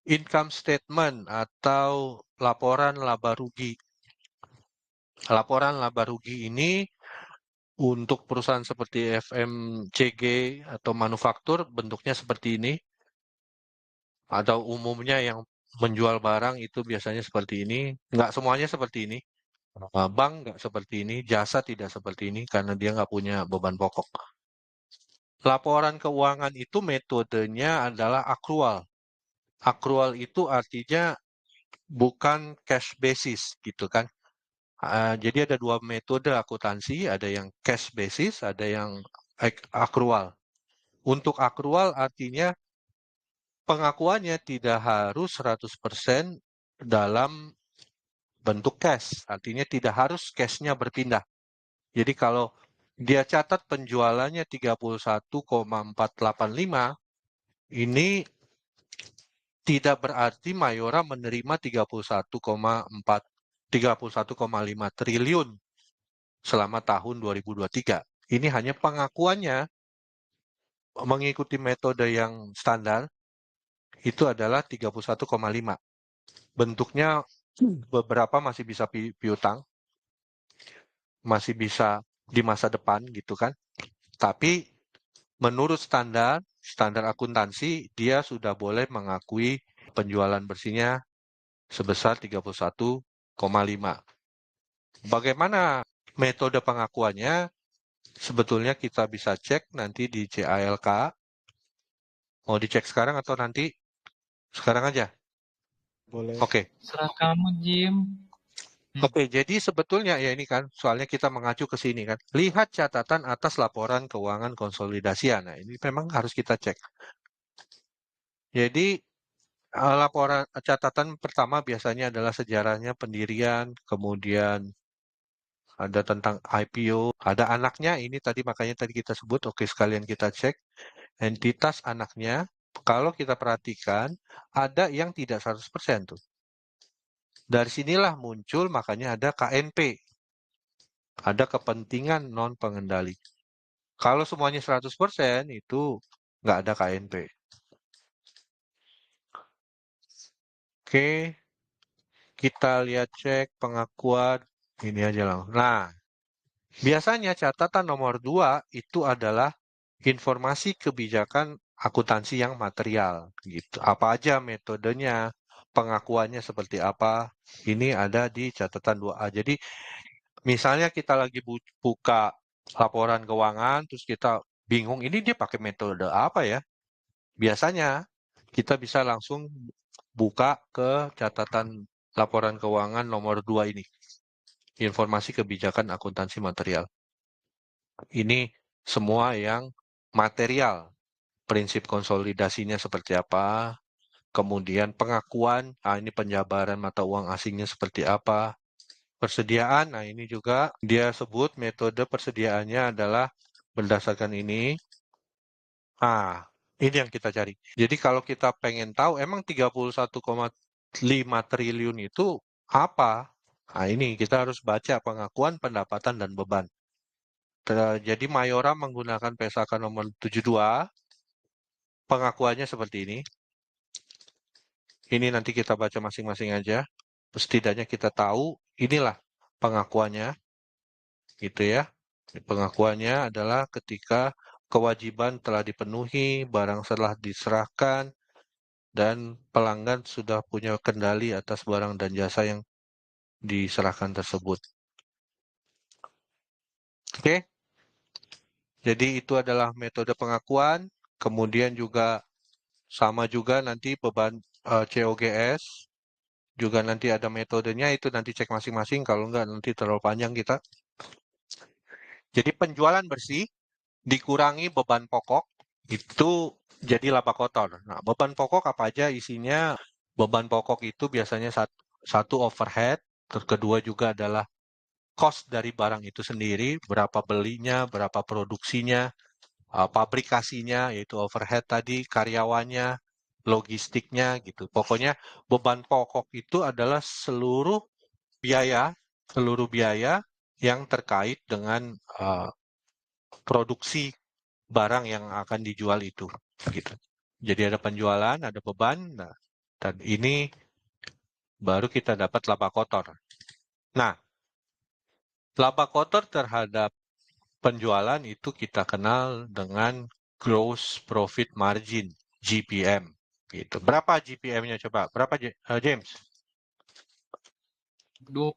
income statement atau laporan laba rugi. Laporan laba rugi ini untuk perusahaan seperti FMCG atau manufaktur bentuknya seperti ini. Atau umumnya yang menjual barang itu biasanya seperti ini. Nggak semuanya seperti ini. Bank nggak seperti ini, jasa tidak seperti ini karena dia nggak punya beban pokok. Laporan keuangan itu metodenya adalah akrual. Akrual itu artinya bukan cash basis gitu kan. Jadi ada dua metode akuntansi, ada yang cash basis, ada yang akrual. Untuk akrual artinya pengakuannya tidak harus 100% dalam bentuk cash. Artinya tidak harus cash-nya berpindah. Jadi kalau dia catat penjualannya 31,485, ini tidak berarti Mayora menerima 31,5 triliun selama tahun 2023. Ini hanya pengakuannya mengikuti metode yang standar itu adalah 31,5. Bentuknya beberapa masih bisa piutang, masih bisa di masa depan gitu kan. Tapi menurut standar akuntansi, dia sudah boleh mengakui penjualan bersihnya sebesar 31,5. Bagaimana metode pengakuannya? Sebetulnya kita bisa cek nanti di CALK. Mau dicek sekarang atau nanti? Sekarang aja. Boleh. Oke. Serah kamu, Jim. Oke, jadi sebetulnya ya ini kan, soalnya kita mengacu ke sini kan. Lihat catatan atas laporan keuangan konsolidasian. Nah, ini memang harus kita cek. Jadi laporan catatan pertama biasanya adalah sejarahnya pendirian, kemudian ada tentang IPO, ada anaknya, ini tadi makanya tadi kita sebut, oke sekalian kita cek. Entitas anaknya, kalau kita perhatikan, ada yang tidak 100% tuh. Dari sinilah muncul makanya ada KNP, ada kepentingan non-pengendali. Kalau semuanya 100% itu nggak ada KNP. Oke, kita lihat cek pengakuan, ini aja langsung. Nah, biasanya catatan nomor 2 itu adalah informasi kebijakan akuntansi yang material. Gitu. Apa aja metodenya, pengakuannya seperti apa, ini ada di catatan 2A. Jadi misalnya kita lagi buka laporan keuangan, terus kita bingung, ini dia pakai metode apa ya? Biasanya kita bisa langsung buka ke catatan laporan keuangan nomor 2 ini. Informasi kebijakan akuntansi material. Ini semua yang material. Prinsip konsolidasinya seperti apa, kemudian pengakuan, ini penjabaran mata uang asingnya seperti apa, persediaan, nah ini juga dia sebut metode persediaannya adalah berdasarkan ini. Ini yang kita cari. Jadi kalau kita pengen tahu emang 31,5 triliun itu apa? Nah ini kita harus baca pengakuan, pendapatan, dan beban. Jadi Mayora menggunakan PSAK nomor 72, pengakuannya seperti ini. Ini nanti kita baca masing-masing aja. Setidaknya kita tahu inilah pengakuannya. Gitu ya. Pengakuannya adalah ketika kewajiban telah dipenuhi, barang telah diserahkan, dan pelanggan sudah punya kendali atas barang dan jasa yang diserahkan tersebut. Oke. Jadi itu adalah metode pengakuan. Kemudian juga sama juga nanti beban COGS. Juga nanti ada metodenya, itu nanti cek masing-masing. Kalau enggak nanti terlalu panjang kita. Jadi penjualan bersih dikurangi beban pokok itu jadi laba kotor. Nah, beban pokok apa aja isinya? Beban pokok itu biasanya satu overhead, terus kedua juga adalah cost dari barang itu sendiri, berapa belinya, berapa produksinya, pabrikasinya, yaitu overhead tadi, karyawannya, logistiknya gitu. Pokoknya beban pokok itu adalah seluruh biaya yang terkait dengan produksi barang yang akan dijual itu gitu. Jadi ada penjualan, ada beban. Nah, Dan ini baru kita dapat laba kotor. Nah, laba kotor terhadap penjualan itu kita kenal dengan gross profit margin, GPM. Gitu. Berapa GPM-nya coba? Berapa, James? 20%.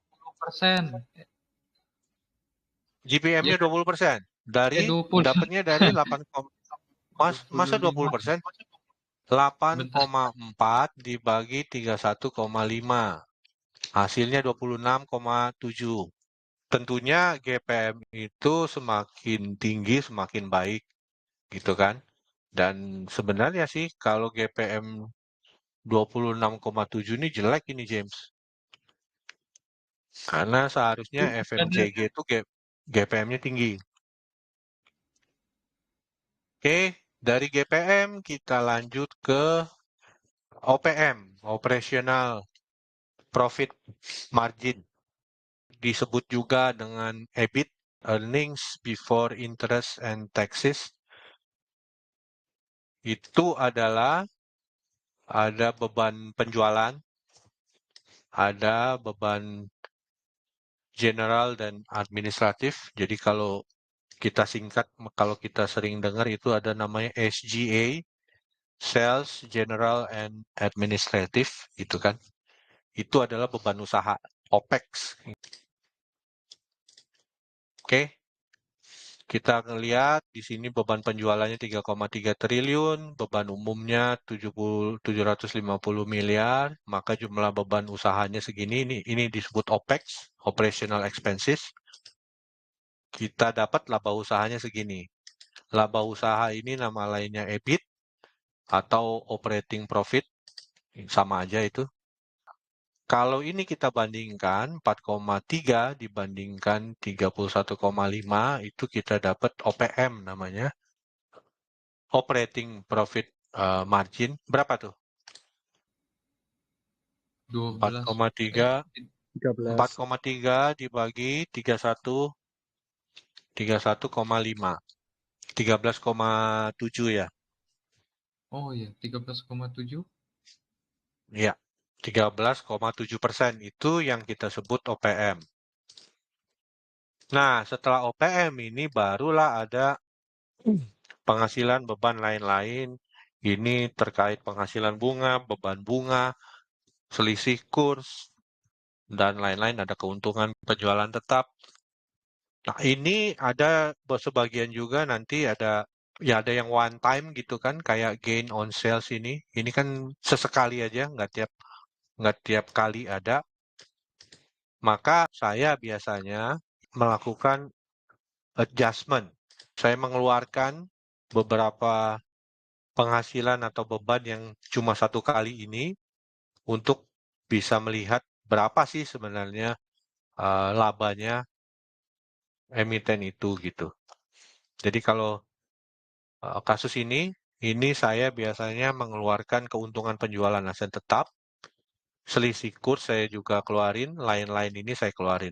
GPM-nya Ya, 20%. Dari 20. dapatnya dari 8, masa 25. 20%? Bentar. 8,4 dibagi 31,5. Hasilnya 26,7. Tentunya GPM itu semakin tinggi semakin baik, gitu kan? Dan sebenarnya sih kalau GPM 26,7 ini jelek ini, James. Karena seharusnya FMCG itu GPM-nya tinggi. Oke, dari GPM kita lanjut ke OPM, Operational Profit Margin. Disebut juga dengan EBIT, Earnings Before Interest and Taxes. Itu adalah ada beban penjualan, ada beban general dan administratif. Jadi kalau kita singkat, kalau kita sering dengar itu ada namanya SGA, Sales, General, and Administrative, gitu kan. Itu adalah beban usaha, OPEX. Oke, kita lihat di sini beban penjualannya 3,3 triliun, beban umumnya 750 miliar, maka jumlah beban usahanya segini, ini disebut OPEX, Operational Expenses. Kita dapat laba usahanya segini. Laba usaha ini nama lainnya EBIT atau Operating Profit, sama aja itu. Kalau ini kita bandingkan 4,3 dibandingkan 31,5 itu kita dapat OPM namanya. Operating Profit Margin. Berapa tuh? 12. 4,3 13. 4,3 dibagi 31,5. 13,7 ya. Oh iya, 13,7. Ya, 13,7% itu yang kita sebut OPM. Nah, setelah OPM ini barulah ada penghasilan beban lain-lain. Ini terkait penghasilan bunga, beban bunga, selisih kurs, dan lain-lain. Ada keuntungan penjualan tetap. Nah, ini ada sebagian juga nanti ada yang one time gitu kan, kayak gain on sales ini. Ini kan sesekali aja, nggak tiap kali ada. Maka saya biasanya melakukan adjustment. Saya mengeluarkan beberapa penghasilan atau beban yang cuma satu kali ini untuk bisa melihat berapa sih sebenarnya labanya emiten itu gitu. Jadi kalau kasus ini saya biasanya mengeluarkan keuntungan penjualan aset tetap, selisih kurs saya juga keluarin, lain-lain ini saya keluarin.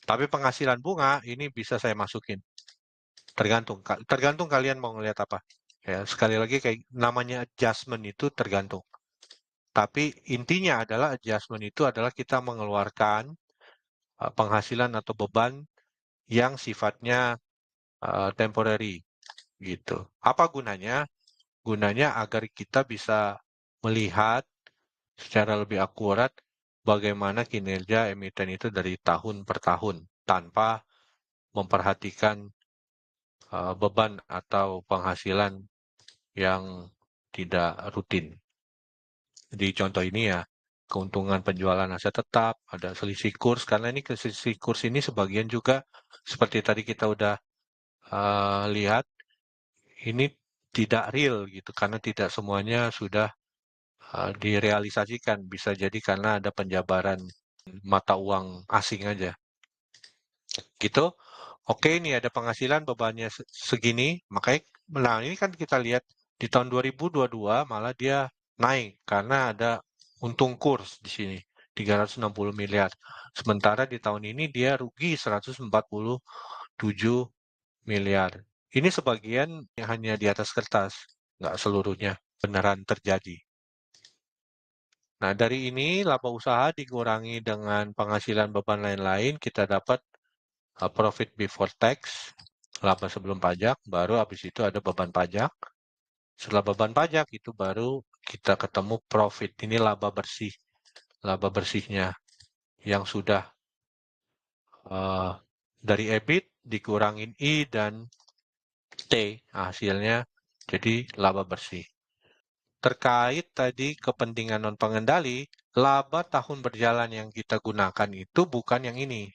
Tapi penghasilan bunga ini bisa saya masukin. Tergantung kalian mau ngelihat apa. Ya, sekali lagi kayak namanya adjustment itu tergantung. Tapi intinya adalah adjustment itu adalah kita mengeluarkan penghasilan atau beban yang sifatnya temporary gitu. Apa gunanya? Gunanya agar kita bisa melihat secara lebih akurat bagaimana kinerja emiten itu dari tahun per tahun tanpa memperhatikan beban atau penghasilan yang tidak rutin. Di contoh ini ya, keuntungan penjualan aset tetap, ada selisih kurs, karena ini selisih kurs ini sebagian juga seperti tadi kita udah lihat, ini tidak real gitu, karena tidak semuanya sudah direalisasikan. Bisa jadi karena ada penjabaran mata uang asing aja. Gitu. Oke, ini ada penghasilan bebannya segini. Makanya, nah ini kan kita lihat di tahun 2022 malah dia naik karena ada untung kurs di sini. 360 miliar. Sementara di tahun ini dia rugi 147 miliar. Ini sebagian yang hanya di atas kertas, nggak seluruhnya beneran terjadi. Nah, dari ini laba usaha dikurangi dengan penghasilan beban lain-lain, kita dapat profit before tax, laba sebelum pajak, baru habis itu ada beban pajak. Setelah beban pajak itu baru kita ketemu profit. Ini laba bersih. Laba bersihnya yang sudah dari EBIT dikurangin I dan T hasilnya jadi laba bersih. Terkait tadi kepentingan non pengendali, laba tahun berjalan yang kita gunakan itu bukan yang ini.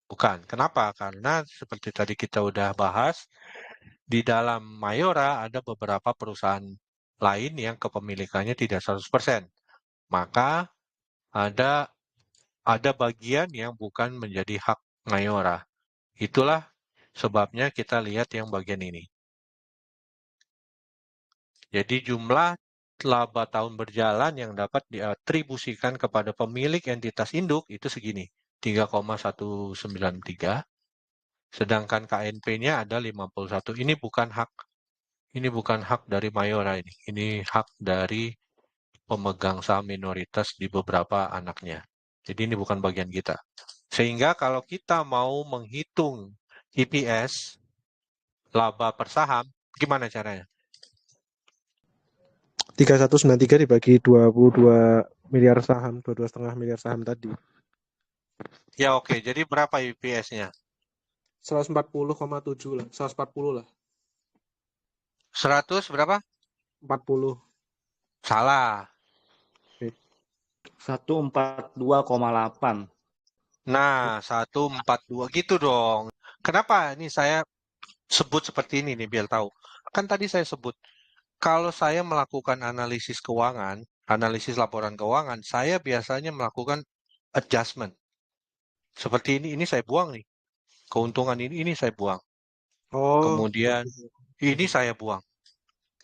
Bukan. Kenapa? Karena seperti tadi kita udah bahas, di dalam Mayora ada beberapa perusahaan lain yang kepemilikannya tidak 100%. Maka ada bagian yang bukan menjadi hak Mayora. Itulah sebabnya kita lihat yang bagian ini. Jadi jumlah laba tahun berjalan yang dapat diatribusikan kepada pemilik entitas induk itu segini, 3,193. Sedangkan KNP-nya ada 51. Ini bukan hak dari Mayora ini. Ini hak dari pemegang saham minoritas di beberapa anaknya. Jadi ini bukan bagian kita. Sehingga kalau kita mau menghitung EPS, laba per saham, gimana caranya? 3193 dibagi 22 miliar saham, 22,5 miliar saham tadi. Ya oke, jadi berapa EPS-nya? 140,7 lah, 140 lah. 100 berapa? 40. Salah. 142,8. Nah, 142 gitu dong. Kenapa ini saya sebut seperti ini nih biar tahu. Kan tadi saya sebut kalau saya melakukan analisis keuangan, analisis laporan keuangan, saya biasanya melakukan adjustment. Seperti ini saya buang nih. Keuntungan ini saya buang. Oh, Kemudian ini saya buang.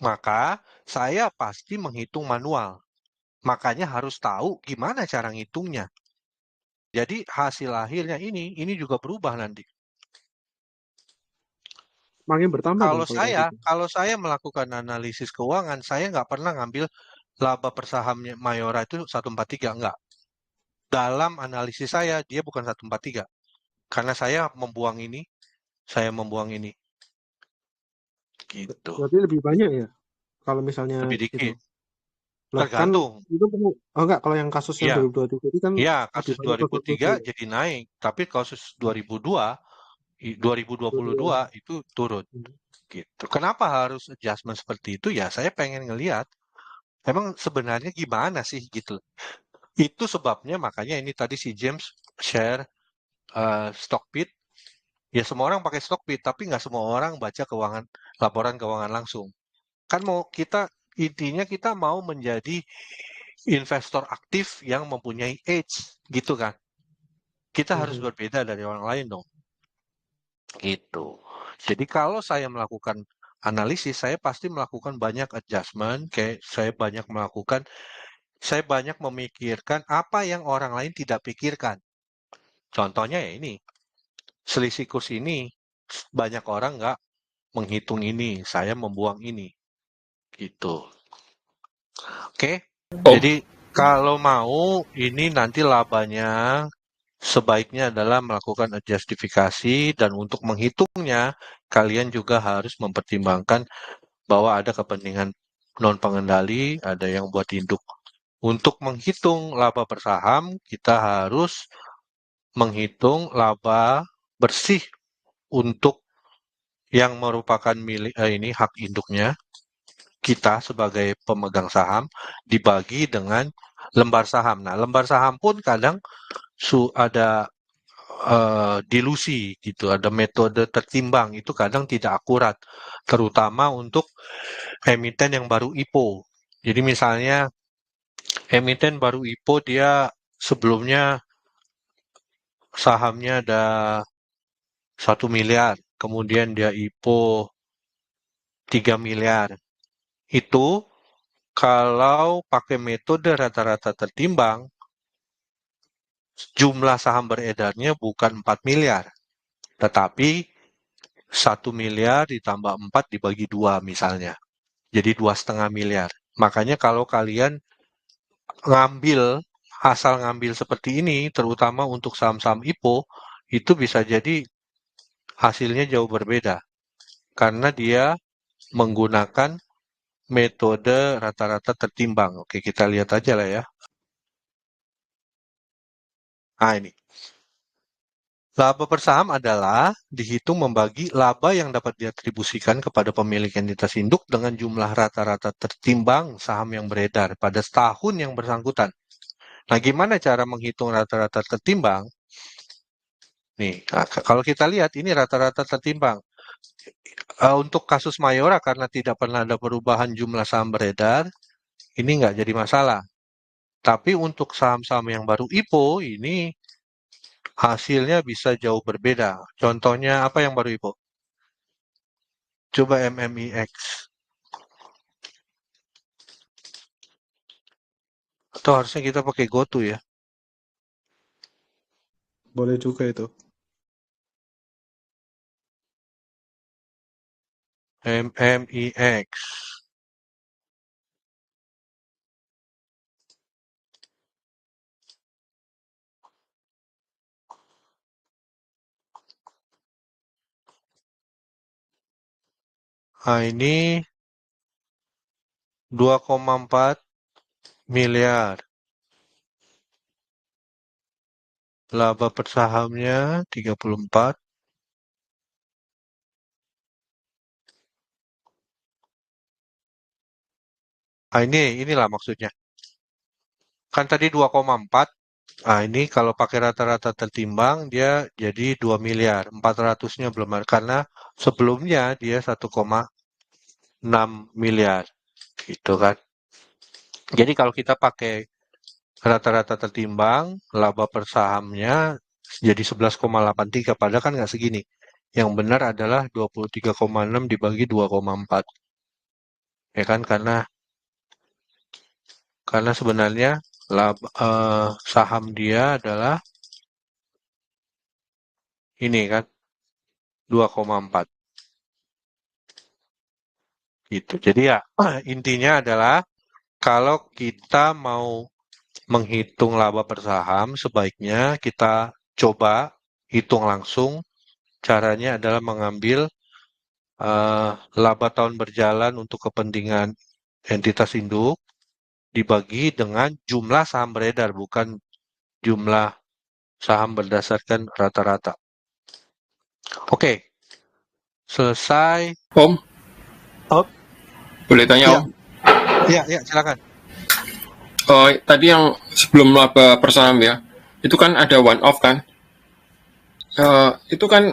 Maka saya pasti menghitung manual. Makanya harus tahu gimana cara ngitungnya. Jadi hasil akhirnya ini juga berubah nanti. makin bertambah dong Kalau saya melakukan analisis keuangan, saya nggak pernah ngambil laba per sahamnya Mayora itu 143, enggak. Dalam analisis saya, dia bukan 143. Karena saya membuang ini. Gitu. Berarti lebih banyak ya? Kalau misalnya Lebih dikit. itu. Lah, Tergantung. Kan itu enggak, kalau yang kasus yang Iya. 2023 itu kan Iya, lebih kasus banyak 2003 kontribusi. jadi naik. Tapi kasus 2022 itu turun. Gitu. Kenapa harus adjustment seperti itu? Ya, saya pengen ngelihat emang sebenarnya gimana sih gitu. Itu sebabnya makanya ini tadi si James share Stockbit. Ya semua orang pakai Stockbit, tapi nggak semua orang baca laporan keuangan langsung. Kan intinya kita mau menjadi investor aktif yang mempunyai edge, gitu kan. Kita harus berbeda dari orang lain dong. Gitu. Jadi kalau saya melakukan analisis, saya pasti melakukan banyak adjustment, saya banyak memikirkan apa yang orang lain tidak pikirkan. Contohnya ya ini, selisih kurs ini, banyak orang nggak menghitung ini, saya membuang ini. Gitu. Oke, jadi kalau mau ini nanti labanya sebaiknya adalah melakukan justifikasi dan untuk menghitungnya kalian juga harus mempertimbangkan bahwa ada kepentingan non pengendali, ada yang buat induk. Untuk menghitung laba per saham, kita harus menghitung laba bersih untuk yang merupakan milik ini hak induknya kita sebagai pemegang saham dibagi dengan lembar saham. Nah, lembar saham pun kadang ada dilusi gitu, ada metode tertimbang itu kadang tidak akurat, terutama untuk emiten yang baru IPO. Jadi misalnya emiten baru IPO dia sebelumnya sahamnya ada 1 miliar, kemudian dia IPO 3 miliar. Itu kalau pakai metode rata-rata tertimbang, jumlah saham beredarnya bukan 4 miliar, tetapi 1 miliar ditambah 4 dibagi 2 misalnya. Jadi 2,5 miliar. Makanya kalau kalian asal ngambil seperti ini, terutama untuk saham-saham IPO, itu bisa jadi hasilnya jauh berbeda. Karena dia menggunakan metode rata-rata tertimbang. Oke, kita lihat aja lah ya. Nah, ini. Laba per saham adalah dihitung membagi laba yang dapat diatribusikan kepada pemilik entitas induk dengan jumlah rata-rata tertimbang saham yang beredar pada setahun yang bersangkutan. Nah, gimana cara menghitung rata-rata tertimbang? Nih, kalau kita lihat ini rata-rata tertimbang. Untuk kasus Mayora karena tidak pernah ada perubahan jumlah saham beredar, ini nggak jadi masalah. Tapi untuk saham-saham yang baru IPO, ini hasilnya bisa jauh berbeda. Contohnya apa yang baru IPO? Coba MMIX. Atau harusnya kita pakai GoTo ya. Boleh juga itu. MMIX. Nah, ini 2,4 miliar. Laba per sahamnya 34. Nah, inilah maksudnya. Kan tadi 2,4. Nah, ini kalau pakai rata-rata tertimbang, dia jadi 2 miliar. 400-nya belum ada. Karena sebelumnya dia 1,6 miliar. Gitu kan. Jadi kalau kita pakai rata-rata tertimbang, laba per sahamnya jadi 11,83. Padahal kan nggak segini. Yang benar adalah 23,6 dibagi 2,4. Ya kan, karena sebenarnya saham dia adalah ini kan 2,4 gitu. Jadi ya intinya adalah kalau kita mau menghitung laba per saham, sebaiknya kita coba hitung langsung. Caranya adalah mengambil laba tahun berjalan untuk kepentingan entitas induk dibagi dengan jumlah saham beredar, bukan jumlah saham berdasarkan rata-rata. Oke, selesai. Om, Oh, boleh tanya iya. Om? Iya, silakan. Tadi yang sebelum laba per saham ya, itu kan ada one off kan? Itu kan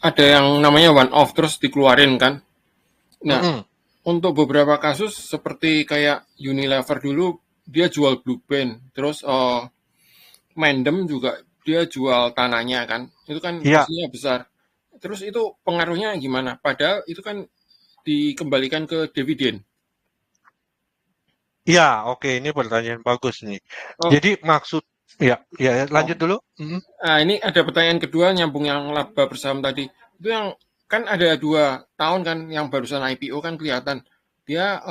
ada yang namanya one off terus dikeluarin kan? Nah, untuk beberapa kasus seperti kayak Unilever dulu dia jual Blue Band, terus Mendem juga dia jual tanahnya kan? Itu kan Iya. pastinya besar. Terus itu pengaruhnya gimana? Padahal itu kan dikembalikan ke dividen. Iya, oke, ini pertanyaan bagus nih. Jadi maksud ya lanjut dulu. Nah, ini ada pertanyaan kedua nyambung yang laba bersaham tadi. Itu yang kan ada 2 tahun kan yang barusan IPO kan kelihatan dia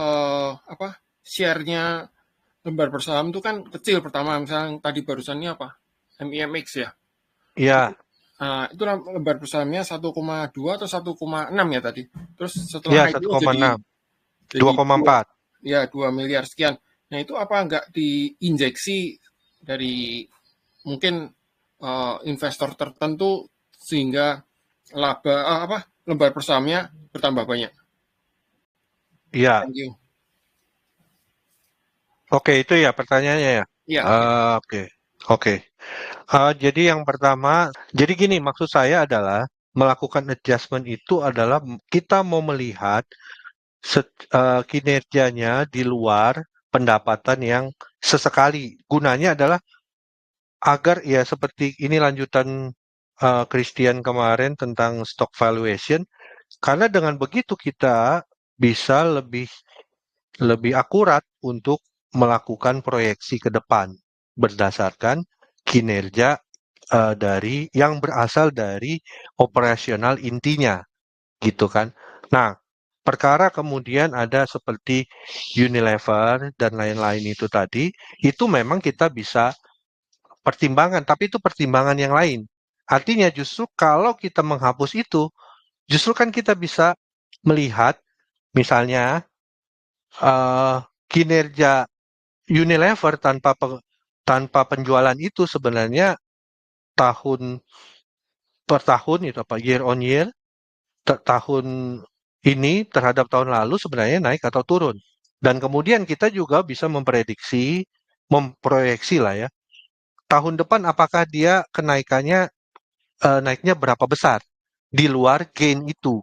share-nya lembar bersaham itu kan kecil pertama, misalnya tadi barusannya apa? MIMX ya. Iya. Itu lembar bersahamnya 1,2 atau 1,6 ya tadi. Terus setelah Iya, IPO 1,6. jadi 2,4. Ya, 2 miliar sekian. Nah, itu apa enggak diinjeksi dari mungkin investor tertentu sehingga lembar persahamnya bertambah banyak? Iya. Thank you. Oke, itu ya pertanyaannya ya. Iya. Oke. Jadi yang pertama, jadi gini maksud saya adalah melakukan adjustment itu adalah kita mau melihat kinerjanya di luar pendapatan yang sesekali. Gunanya adalah agar ya seperti ini lanjutan Christian kemarin tentang stock valuation, karena dengan begitu kita bisa lebih akurat untuk melakukan proyeksi ke depan berdasarkan kinerja dari yang berasal dari operasional intinya, gitu kan. Nah, perkara kemudian ada seperti Unilever dan lain-lain itu tadi, itu memang kita bisa pertimbangan, tapi itu pertimbangan yang lain. Artinya justru kalau kita menghapus itu, justru kan kita bisa melihat misalnya kinerja Unilever tanpa penjualan itu sebenarnya tahun per tahun itu apa year on year tahun ini terhadap tahun lalu sebenarnya naik atau turun. Dan kemudian kita juga bisa memproyeksi lah ya, tahun depan apakah dia kenaikannya naiknya berapa besar di luar gain itu.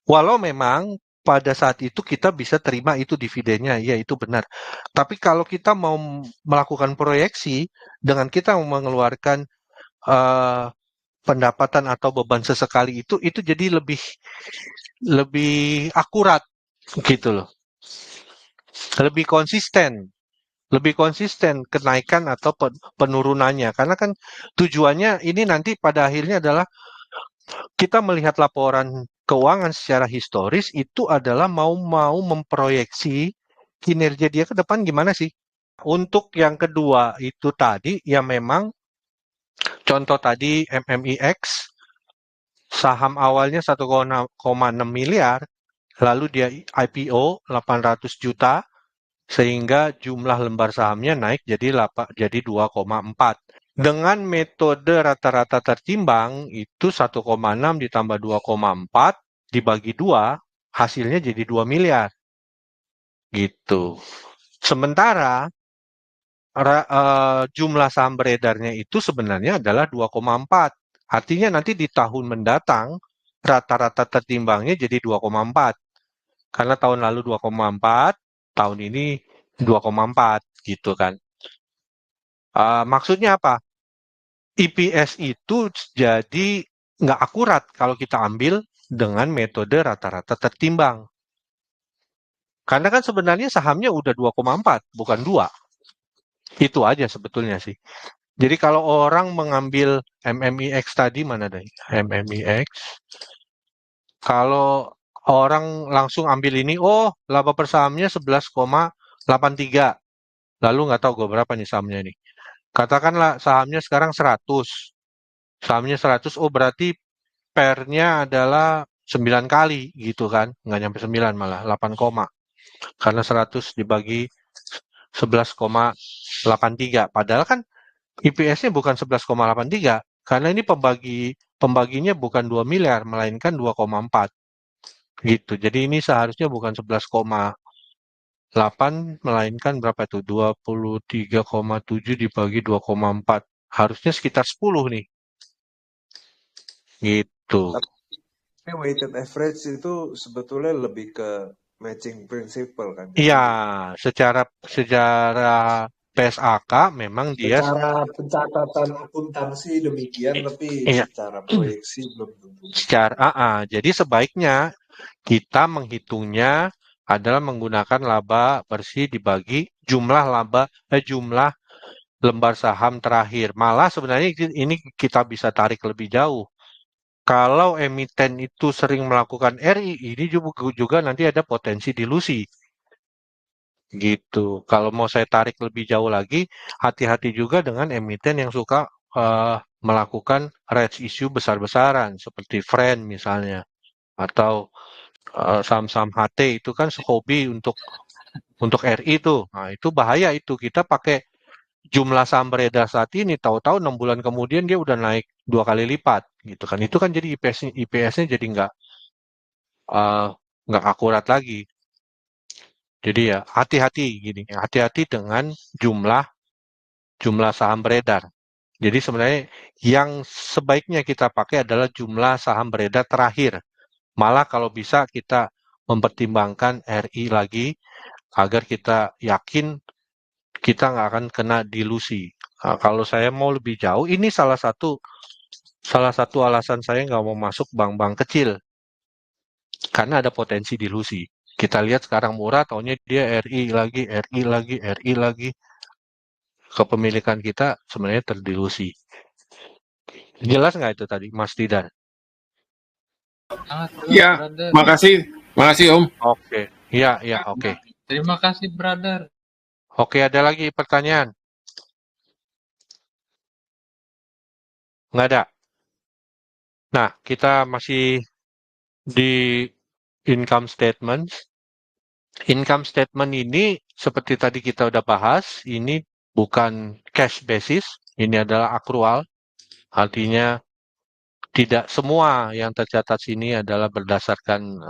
Walau memang pada saat itu kita bisa terima itu dividennya, ya itu benar. Tapi kalau kita mau melakukan proyeksi dengan kita mengeluarkan pendapatan atau beban sesekali itu jadi lebih akurat gitu loh. Lebih konsisten kenaikan atau penurunannya. Karena kan tujuannya ini nanti pada akhirnya adalah kita melihat laporan keuangan secara historis itu adalah mau memproyeksi kinerja dia ke depan gimana sih. Untuk yang kedua itu tadi ya memang contoh tadi MMIX saham awalnya 1,6 miliar lalu dia IPO 800 juta sehingga jumlah lembar sahamnya naik jadi 2,4. Dengan metode rata-rata tertimbang itu 1,6 ditambah 2,4 dibagi 2 hasilnya jadi 2 miliar. Gitu. Sementara jumlah saham beredarnya itu sebenarnya adalah 2,4. Artinya nanti di tahun mendatang rata-rata tertimbangnya jadi 2,4. Karena tahun lalu 2,4, tahun ini 2,4 gitu kan. Maksudnya apa? EPS itu jadi nggak akurat kalau kita ambil dengan metode rata-rata tertimbang. Karena kan sebenarnya sahamnya udah 2,4, bukan 2. Itu aja sebetulnya sih. Jadi kalau orang mengambil MMIX tadi, mana deh? MMIX. Kalau orang langsung ambil ini, oh laba per sahamnya 11,83. Lalu nggak tahu gue berapa nih sahamnya ini. Katakanlah sahamnya sekarang 100. Sahamnya 100, oh berarti pernya adalah 9 kali gitu kan. Nggak nyampe 9 malah, 8, karena 100 dibagi 11,83. Padahal kan IPS-nya bukan 11,83 karena ini pembaginya bukan 2 miliar melainkan 2,4 gitu. Jadi ini seharusnya bukan 11,8 melainkan berapa itu? 23,7 dibagi 2,4. Harusnya sekitar 10 nih. Gitu. Tapi weighted average itu sebetulnya lebih ke matching principle kan? Iya, secara PSAK memang dia Secara pencatatan akuntansi demikian, tapi iya. secara proyeksi belum tentu. Jadi sebaiknya kita menghitungnya adalah menggunakan laba bersih dibagi jumlah lembar saham terakhir. Malah sebenarnya ini kita bisa tarik lebih jauh. Kalau emiten itu sering melakukan RI, ini juga nanti ada potensi dilusi. Gitu. Kalau mau saya tarik lebih jauh lagi, hati-hati juga dengan emiten yang suka melakukan rights issue besar-besaran seperti Friend misalnya atau saham-saham HT itu kan hobi untuk RI itu. Nah, itu bahaya itu. Kita pakai jumlah saham beredar saat ini, tahu-tahu 6 bulan kemudian dia udah naik 2 kali lipat gitu kan. Itu kan jadi IPS-nya jadi nggak akurat lagi. Jadi ya hati-hati gini, hati-hati dengan jumlah saham beredar. Jadi sebenarnya yang sebaiknya kita pakai adalah jumlah saham beredar terakhir. Malah kalau bisa kita mempertimbangkan RI lagi agar kita yakin kita nggak akan kena dilusi. Nah, kalau saya mau lebih jauh, ini salah satu alasan saya nggak mau masuk bank-bank kecil. Karena ada potensi dilusi. Kita lihat sekarang murah, taunya dia RI lagi. Kepemilikan kita sebenarnya terdilusi. Jelas nggak itu tadi, Mas Didan? Sangat jelas, Ya, brother. makasih Om. Oke. Ya, oke. Terima kasih, brother. Oke, ada lagi pertanyaan? Nggak ada. Nah, kita masih di income statement. Income statement ini seperti tadi kita udah bahas, ini bukan cash basis, ini adalah akrual. Artinya tidak semua yang tercatat sini adalah berdasarkan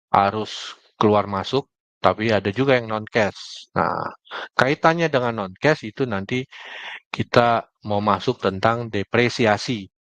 arus keluar masuk, tapi ada juga yang non cash. Nah, kaitannya dengan non cash itu nanti kita mau masuk tentang depresiasi.